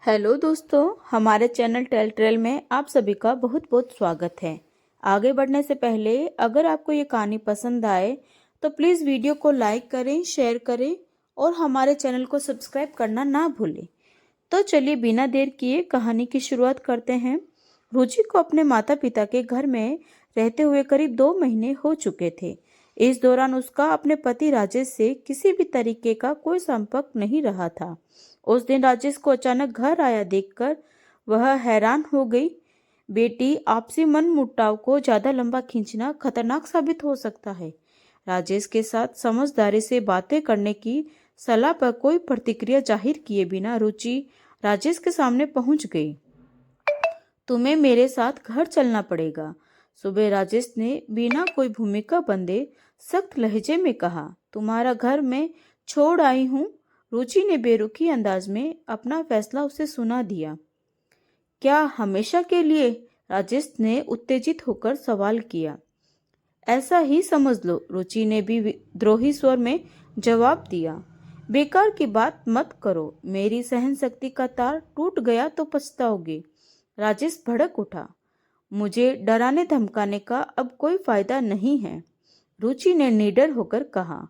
Hello दोस्तों, हमारे channel tell trail में आप सभी का बहुत बहुत स्वागत है। आगे बढ़ने से पहले अगर आपको ये कहानी पसंद आए तो प्लीज़ वीडियो को लाइक करें, शेयर करें और हमारे चैनल को सब्सक्राइब करना ना भूलें। तो चलिए बिना देर किए कहानी की शुरुआत करते हैं। रुचि को अपने माता पिता के घर में रहते हुए करीब 2 महीने हो चुके थे। इस दौरान उसका अपने पति राजेश से किसी भी तरीके का कोई संपर्क नहीं रहा था। उस दिन राजेश को अचानक घर आया देखकर वह हैरान हो गई। बेटी, आपसी मन मुटाव को ज्यादा लंबा खींचना खतरनाक साबित हो सकता है। राजेश के साथ समझदारी से बातें करने की सलाह पर कोई प्रतिक्रिया जाहिर किए बिना रुचि राजेश के सामने पहुंच गई। तुम्हें मेरे साथ घर चलना पड़ेगा, सुबह राजेश ने बिना कोई भूमिका बंधे सख्त लहजे में कहा। तुम्हारा घर मैं छोड़ आई हूँ। रुचि ने बेरुखी अंदाज में अपना फैसला उसे सुना दिया। क्या हमेशा के लिए? राजेश ने उत्तेजित होकर सवाल किया। ऐसा ही समझ लो, रुचि ने भी विद्रोही स्वर में जवाब दिया। बेकार की बात मत करो, मेरी सहन शक्ति का तार टूट गया तो पछताओगे। राजेश भड़क उठा। मुझे डराने धमकाने का अब कोई फायदा नहीं है, रुचि ने निडर होकर कहा।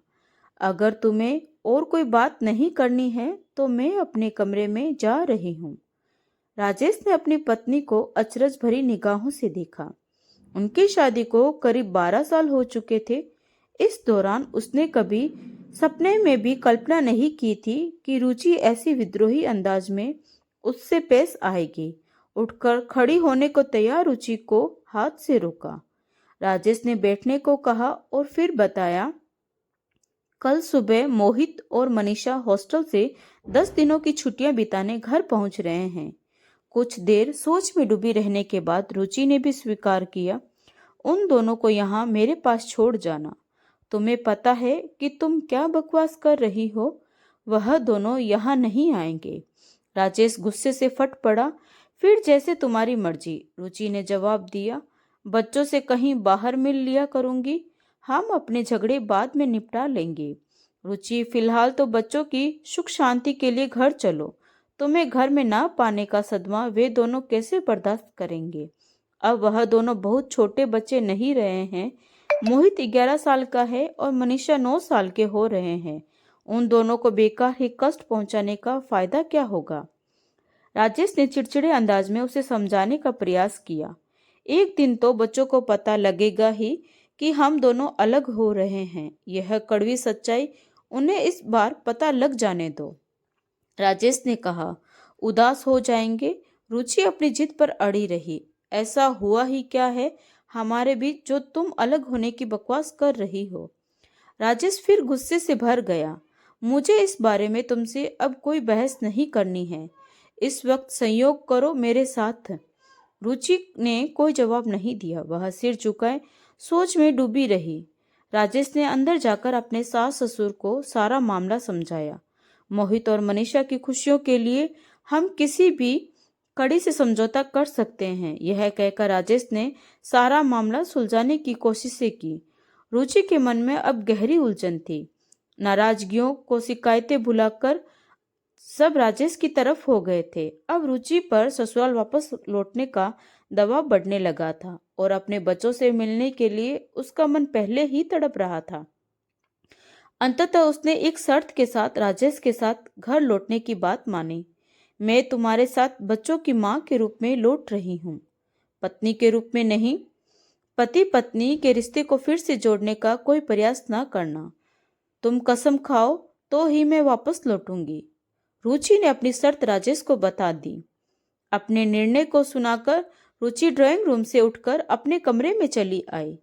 अगर तुम्हें और कोई बात नहीं करनी है तो मैं अपने कमरे में जा रही हूँ। राजेश ने अपनी पत्नी को अचरज भरी निगाहों से देखा। उनकी शादी को करीब 12 साल हो चुके थे। इस दौरान उसने कभी सपने में भी कल्पना नहीं की थी कि रुचि ऐसी विद्रोही अंदाज में उससे पेश आएगी। उठकर खड़ी होने को तैयार रुचि को हाथ से रोका। राजेश ने बैठने को कहा और फिर बताया, कल सुबह मोहित और मनीषा हॉस्टल से 10 दिनों की छुट्टियां बिताने घर पहुंच रहे हैं। कुछ देर सोच में डूबी रहने के बाद रुचि ने भी स्वीकार किया, उन दोनों को यहाँ मेरे पास छोड़ जाना। तुम्हें पता है कि तुम क्या बकवास कर रही हो? वह दोनों यहाँ नहीं आएंगे। राजेश गुस्से से फट पड़ा। फिर जैसे तुम्हारी मर्जी, रुचि ने जवाब दिया। बच्चों से कहीं बाहर मिल लिया करूंगी, हम अपने झगड़े बाद में निपटा लेंगे। रुचि, फिलहाल तो बच्चों की सुख शांति के लिए घर चलो। तुम्हें घर में ना पाने का सदमा वे दोनों कैसे बर्दाश्त करेंगे? अब वह दोनों बहुत छोटे बच्चे नहीं रहे हैं। मोहित 11 साल का है और मनीषा 9 साल के हो रहे हैं। उन दोनों को बेकार ही कष्ट पहुंचाने का फायदा क्या होगा? राजेश ने चिड़चिड़े अंदाज में उसे समझाने का प्रयास किया। एक दिन तो बच्चों को पता लगेगा ही कि हम दोनों अलग हो रहे हैं। यह कड़वी सच्चाई उन्हें इस बार पता लग जाने दो, राजेश ने कहा। उदास हो जाएंगे? रुचि अपनी जिद पर अड़ी रही। ऐसा हुआ ही क्या है हमारे बीच जो तुम अलग होने की बकवास कर रही हो? राजेश फिर गुस्से से भर गया। मुझे इस बारे में तुमसे अब कोई बहस नहीं करनी है। इस वक्त संयोग करो मेरे साथ। रुचि ने कोई जवाब नहीं दिया। वह सिर झुकाए सोच में डूबी रही। राजेश ने अंदर जाकर अपने सास ससुर को सारा मामला समझाया। मोहित और मनीषा की खुशियों के लिए हम किसी भी कड़ी से समझौता कर सकते हैं, यह कहकर राजेश ने सारा मामला सुलझाने की कोशिश की। रुचि के मन में अब गहरी उलझन थी। नाराजगियों को शिकायतें भुलाकर सब राजेश की तरफ हो गए थे। अब रुचि पर ससुराल वापस लौटने का दबाव बढ़ने लगा था और अपने बच्चों से मिलने के लिए उसका मन पहले ही तड़प रहा था। अंततः उसने एक शर्त के साथ राजेश के साथ घर लौटने की बात मानी। मैं तुम्हारे साथ बच्चों की मां के रूप में लौट रही हूँ, पत्नी के रूप में नहीं। पति पत्नी के रिश्ते को फिर से जोड़ने का कोई प्रयास न करना। तुम कसम खाओ तो ही मैं वापस लौटूंगी। रुचि ने अपनी शर्त राजेश को बता दी। अपने निर्णय को सुनाकर रुचि ड्राइंग रूम से उठकर अपने कमरे में चली आई।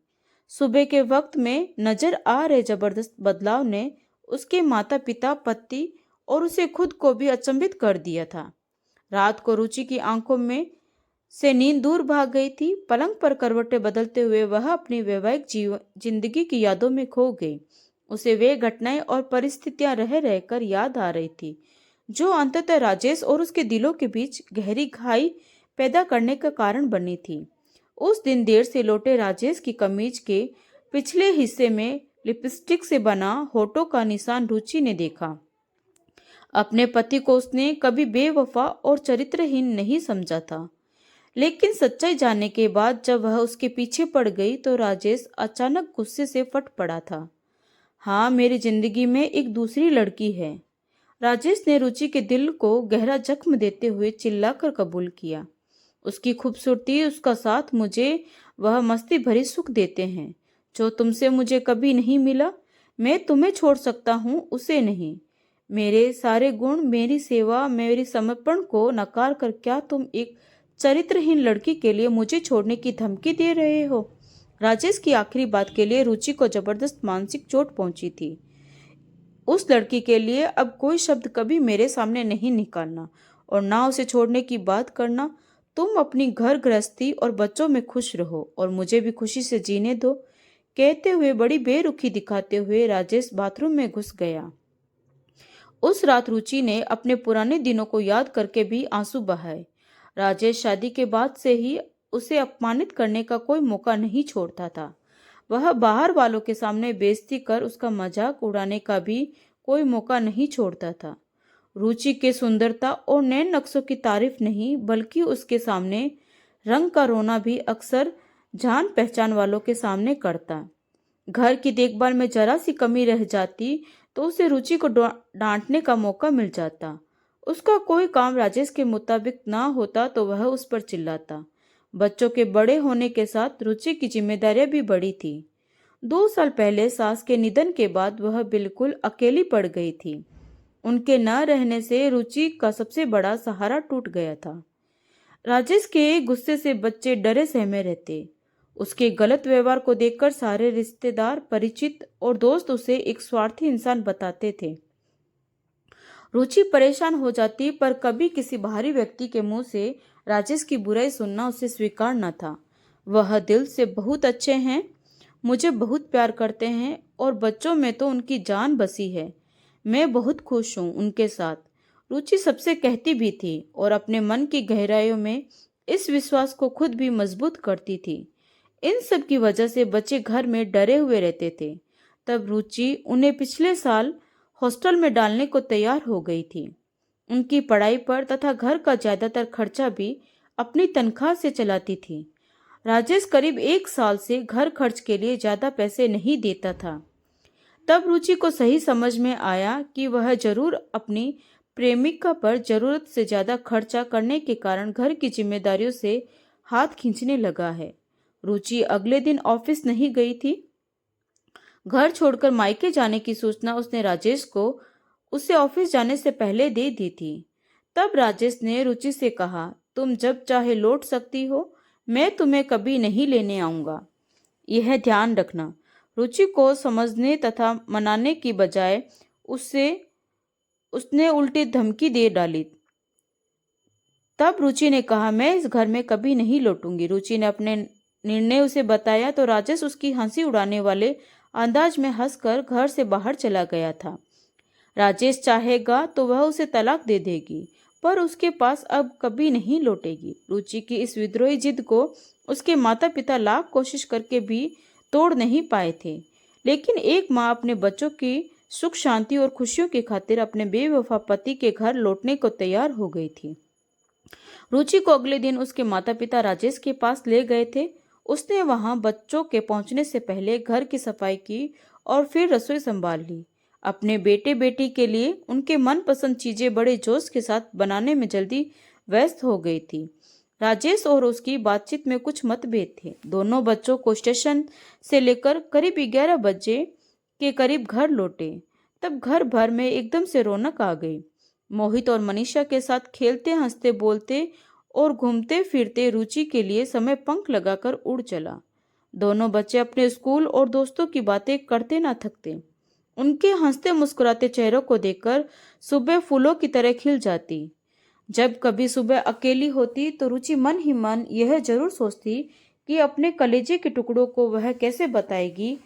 सुबह के वक्त में नजर आ रहे जबरदस्त बदलाव ने उसके माता पिता, पति और उसे खुद को भी अचंभित कर दिया था। रात को रुचि की आंखों में से नींद दूर भाग गई थी। पलंग पर करवटें बदलते हुए वह अपनी वैवाहिक जिंदगी की यादों में खो गई। उसे वे घटनाएं और परिस्थितियां रह रहकर याद आ रही थी जो अंततः राजेश और उसके दिलों के बीच गहरी खाई पैदा करने का कारण बनी थी। उस दिन देर से लौटे राजेश की कमीज के पिछले हिस्से में लिपस्टिक से बना होठों का निशान रुचि ने देखा। अपने पति को उसने कभी बेवफा और चरित्रहीन नहीं समझा था, लेकिन सच्चाई जानने के बाद जब वह उसके पीछे पड़ गई तो राजेश अचानक गुस्से से फट पड़ा था। हाँ, मेरी जिंदगी में एक दूसरी लड़की है। राजेश ने रुचि के दिल को गहरा जख्म देते हुए चिल्लाकर कबूल किया। उसकी खूबसूरती, उसका साथ मुझे वह मस्ती भरी सुख देते हैं जो तुमसे मुझे कभी नहीं मिला। मैं तुम्हें छोड़ सकता हूँ, उसे नहीं। मेरे सारे गुण, मेरी सेवा, मेरी समर्पण को नकार कर क्या तुम एक चरित्रहीन लड़की के लिए मुझे छोड़ने की धमकी दे रहे हो? राजेश की आखिरी बात के लिए रुचि को जबरदस्त मानसिक चोट पहुंची थी। उस लड़की के लिए अब कोई शब्द कभी मेरे सामने नहीं निकालना और ना उसे छोड़ने की बात करना। तुम अपनी घर गृहस्थी और बच्चों में खुश रहो और मुझे भी खुशी से जीने दो। कहते हुए बड़ी बेरुखी दिखाते हुए राजेश बाथरूम में घुस गया। उस रात रुचि ने अपने पुराने दिनों को याद करके भी आंसू बहाए। राजेश शादी के बाद से ही उसे अपमानित करने का कोई मौका नहीं छोड़ता था। वह बाहर वालों के सामने बेइज्जती कर उसका मजाक उड़ाने का भी कोई मौका नहीं छोड़ता था। रुचि के सुंदरता और नैन नक्शों की तारीफ नहीं, बल्कि उसके सामने रंग का रोना भी अक्सर जान पहचान वालों के सामने करता। घर की देखभाल में जरा सी कमी रह जाती तो उसे रुचि को डांटने का मौका मिल जाता। उसका कोई काम राजेश के मुताबिक ना होता तो वह उस पर चिल्लाता। बच्चों के बड़े होने के साथ रुचि की जिम्मेदारियां भी बढ़ी थी। 2 साल पहले सास के निधन के बाद वह बिल्कुल अकेली पड़ गई थी। उनके न रहने से रुचि का सबसे बड़ा सहारा टूट गया था। राजेश के गुस्से से बच्चे डरे सहमे रहते। उसके गलत व्यवहार को देखकर सारे रिश्तेदार, परिचित और दोस्त उसे एक स्वार्थी इंसान बताते थे। रुचि परेशान हो जाती, पर कभी किसी बाहरी व्यक्ति के मुंह से राजेश की बुराई सुनना उसे स्वीकार न था। वह दिल से बहुत अच्छे हैं, मुझे बहुत प्यार करते हैं और बच्चों में तो उनकी जान बसी है। मैं बहुत खुश हूँ उनके साथ, रुचि सबसे कहती भी थी और अपने मन की गहराइयों में इस विश्वास को खुद भी मजबूत करती थी। इन सब की वजह से बच्चे घर में डरे हुए रहते थे। तब रुचि उन्हें पिछले साल हॉस्टल में डालने को तैयार हो गई थी। उनकी पढ़ाई पर तथा घर का ज्यादातर खर्चा भी अपनी तनख्वाह से चलाती थी। राजेश करीब 1 साल से घर खर्च के लिए ज्यादा पैसे नहीं देता था। तब रुचि को सही समझ में आया कि वह जरूर अपनी प्रेमिका पर जरूरत से ज्यादा खर्चा करने के कारण घर की जिम्मेदारियों से हाथ खींचने लगा है। रुचि अगले दिन ऑफिस नहीं गई थी। घर छोड़कर मायके जाने की सूचना उसने राजेश को उसे ऑफिस जाने से पहले दे दी थी। तब राजेश ने रुचि से कहा, तुम जब चाहे लौट सकती हो, मैं तुम्हें कभी नहीं लेने आऊंगा, यह ध्यान रखना। रुचि को समझने तथा मनाने की बजाय उसने उल्टी धमकी दे डाली। तब रुचि ने कहा, मैं इस घर में कभी नहीं लौटूंगी। रुचि ने अपने निर्णय उसे बताया तो राजेश उसकी हंसी उड़ाने वाले अंदाज में हंसकर घर से बाहर चला गया था। राजेश चाहेगा तो वह उसे तलाक दे देगी, पर उसके पास अब कभी नहीं लौटेगी। रुचि की इस विद्रोही जिद को उसके माता पिता लाख कोशिश करके भी तोड़ नहीं पाए थे, लेकिन एक माँ अपने बच्चों की सुख शांति और खुशियों की खातिर अपने बेवफा पति के घर लौटने को तैयार हो गई थी। रुचि को अगले दिन उसके माता पिता राजेश के पास ले गए थे। उसने वहां बच्चों के पहुंचने से पहले घर की सफाई की और फिर रसोई संभाल ली। अपने बेटे बेटी के लिए उनके मनपसंद चीजें बड़े जोश के साथ बनाने में जल्दी व्यस्त हो गई थी। राजेश और उसकी बातचीत में कुछ मतभेद थे। दोनों बच्चों को स्टेशन से लेकर करीब 11 बजे के करीब घर लौटे। तब घर भर में एकदम से रौनक आ गई। मोहित और मनीषा के साथ खेलते, हंसते, बोलते और घूमते फिरते रुचि के लिए समय पंख लगाकर उड़ चला। दोनों बच्चे अपने स्कूल और दोस्तों की बातें करते ना थकते। उनके हंसते मुस्कुराते चेहरों को देखकर सुबह फूलों की तरह खिल जाती। जब कभी सुबह अकेली होती तो रुचि मन ही मन यह जरूर सोचती कि अपने कलेजे के टुकड़ों को वह कैसे बताएगी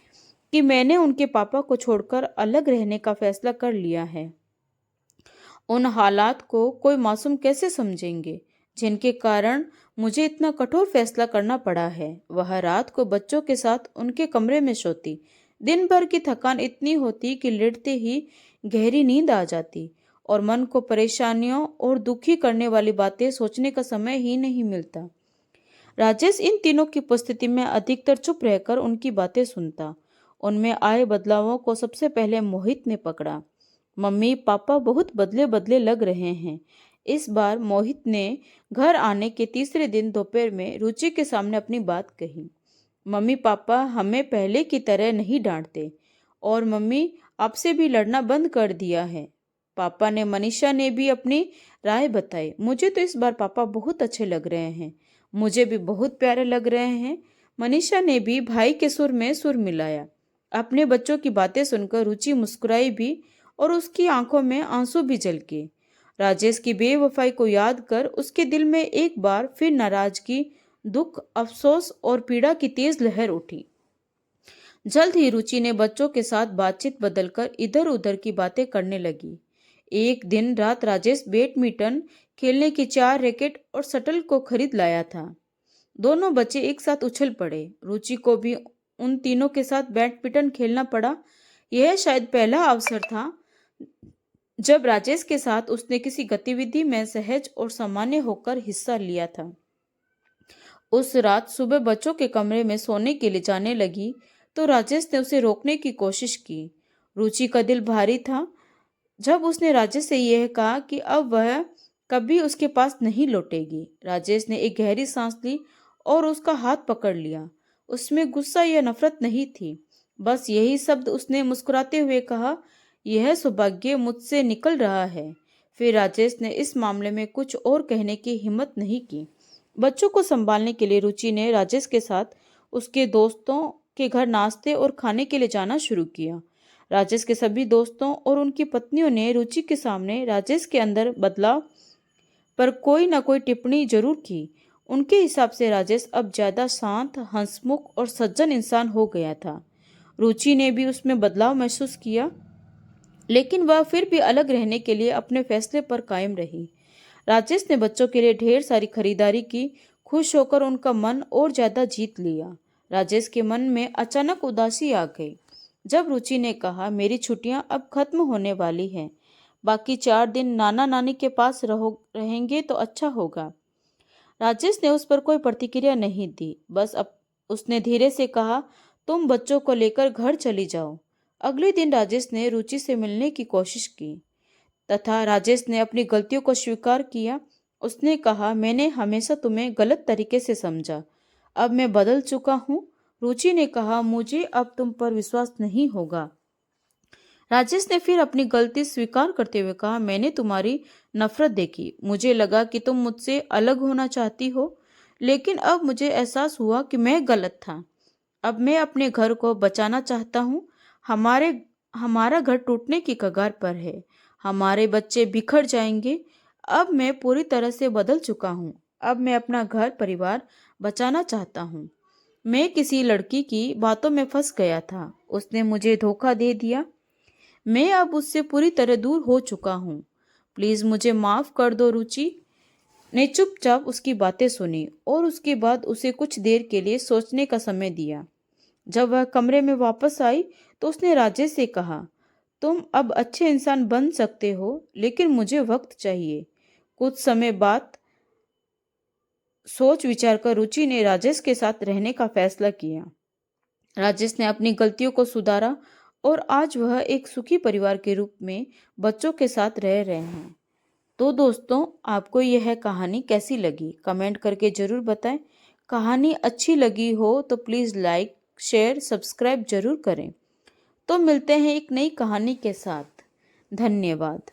कि मैंने उनके पापा को छोड़कर अलग रहने का फैसला कर लिया है। उन हालात को कोई मासूम कैसे समझेंगे जिनके कारण मुझे इतना कठोर फैसला करना पड़ा है। वह रात को बच्चों के साथ उनके कमरे में सोती। दिन भर की थकान इतनी होती कि लेटते ही गहरी नींद आ जाती और मन को परेशानियों और दुखी करने वाली बातें सोचने का समय ही नहीं मिलता। राजेश इन तीनों की उपस्थिति में अधिकतर चुप रहकर उनकी बातें सुनता। उनमें आए बदलावों को सबसे पहले मोहित ने पकड़ा। मम्मी पापा बहुत बदले बदले लग रहे हैं। इस बार मोहित ने घर आने के तीसरे दिन दोपहर में रुचि के सामने अपनी बात कही। मम्मी पापा हमें पहले की तरह नहीं डांटते और मम्मी आपसे भी लड़ना बंद कर दिया है। पापा ने मनीषा ने भी अपनी राय बताई। मुझे तो इस बार पापा बहुत अच्छे लग रहे हैं। मुझे भी बहुत प्यारे लग रहे हैं। मनीषा ने भी भाई के सुर में सुर मिलाया। अपने बच्चों की बातें सुनकर रुचि मुस्कुराई भी और उसकी आंखों में आंसू भी झलके। राजेश की बेवफाई को याद कर उसके दिल में एक बार फिर नाराजगी, दुख, अफसोस और पीड़ा की तेज लहर उठी। जल्द ही रुचि ने बच्चों के साथ बातचीत बदलकर इधर उधर की बातें करने लगी। एक दिन रात राजेश बैडमिंटन खेलने की 4 रैकेट और शटल को खरीद लाया था। दोनों बच्चे एक साथ उछल पड़े। रुचि को भी उन तीनों के साथ बैडमिंटन खेलना पड़ा। यह शायद पहला अवसर था जब राजेश के साथ उसने किसी गतिविधि में सहज और सामान्य होकर हिस्सा लिया था। उस रात सुबह बच्चों के कमरे में सोने के लिए जाने लगी तो राजेश ने उसे रोकने की कोशिश की। रुचि का दिल भारी था जब उसने राजेश से यह कहा कि अब वह कभी उसके पास नहीं लौटेगी। राजेश ने एक गहरी सांस ली और उसका हाथ पकड़ लिया। उसमें गुस्सा या नफरत नहीं थी, बस यही शब्द उसने मुस्कुराते हुए कहा, यह सौभाग्य मुझसे निकल रहा है। फिर राजेश ने इस मामले में कुछ और कहने की हिम्मत नहीं की। बच्चों को संभालने के लिए रुचि ने राजेश के साथ उसके दोस्तों के घर नाश्ते और खाने के लिए जाना शुरू किया। राजेश के सभी दोस्तों और उनकी पत्नियों ने रुचि के सामने राजेश के अंदर बदलाव पर कोई ना कोई टिप्पणी जरूर की। उनके हिसाब से राजेश अब ज्यादा शांत, हंसमुख और सज्जन इंसान हो गया था। रुचि ने भी उसमें बदलाव महसूस किया, लेकिन वह फिर भी अलग रहने के लिए अपने फैसले पर कायम रही। राजेश ने बच्चों के लिए ढेर सारी खरीदारी की। खुश होकर उनका मन और ज्यादा जीत लिया। राजेश के मन में अचानक उदासी आ गई जब रुचि ने कहा, मेरी छुट्टियां अब खत्म होने वाली हैं। बाकी 4 दिन नाना नानी के पास रहेंगे तो अच्छा होगा। राजेश ने उस पर कोई प्रतिक्रिया नहीं दी, बस अब उसने धीरे से कहा, तुम बच्चों को लेकर घर चली जाओ। अगले दिन राजेश ने रुचि से मिलने की कोशिश की तथा राजेश ने अपनी गलतियों को स्वीकार किया। उसने कहा, मैंने हमेशा तुम्हें गलत तरीके से समझा, अब मैं बदल चुका हूँ। रुचि ने कहा, मुझे अब तुम पर विश्वास नहीं होगा। राजेश ने फिर अपनी गलती स्वीकार करते हुए कहा, मैंने तुम्हारी नफरत देखी। मुझे लगा कि तुम मुझसे अलग होना चाहती हो, लेकिन अब मुझे एहसास हुआ कि मैं गलत था। अब मैं अपने घर को बचाना चाहता हूँ। हमारा घर टूटने की कगार पर है। हमारे बच्चे बिखर जाएंगे। अब मैं पूरी तरह से बदल चुका हूँ। अब मैं अपना घर परिवार बचाना चाहता हूँ। मैं किसी लड़की की बातों में फंस गया था। उसने मुझे धोखा दे दिया। मैं अब उससे पूरी तरह दूर हो चुका हूँ। प्लीज मुझे माफ कर दो। रुचि ने चुपचाप उसकी बातें सुनी और उसके बाद उसे कुछ देर के लिए सोचने का समय दिया। जब वह कमरे में वापस आई तो उसने राजेश से कहा, तुम अब अच्छे इंसान बन सकते हो, लेकिन मुझे वक्त चाहिए। कुछ समय बाद सोच विचार कर रुचि ने राजेश के साथ रहने का फैसला किया। राजेश ने अपनी गलतियों को सुधारा और आज वह एक सुखी परिवार के रूप में बच्चों के साथ रह रहे हैं। तो दोस्तों, आपको यह कहानी कैसी लगी कमेंट करके जरूर बताएं। कहानी अच्छी लगी हो तो प्लीज़ लाइक, शेयर, सब्सक्राइब जरूर करें। तो मिलते हैं एक नई कहानी के साथ। धन्यवाद।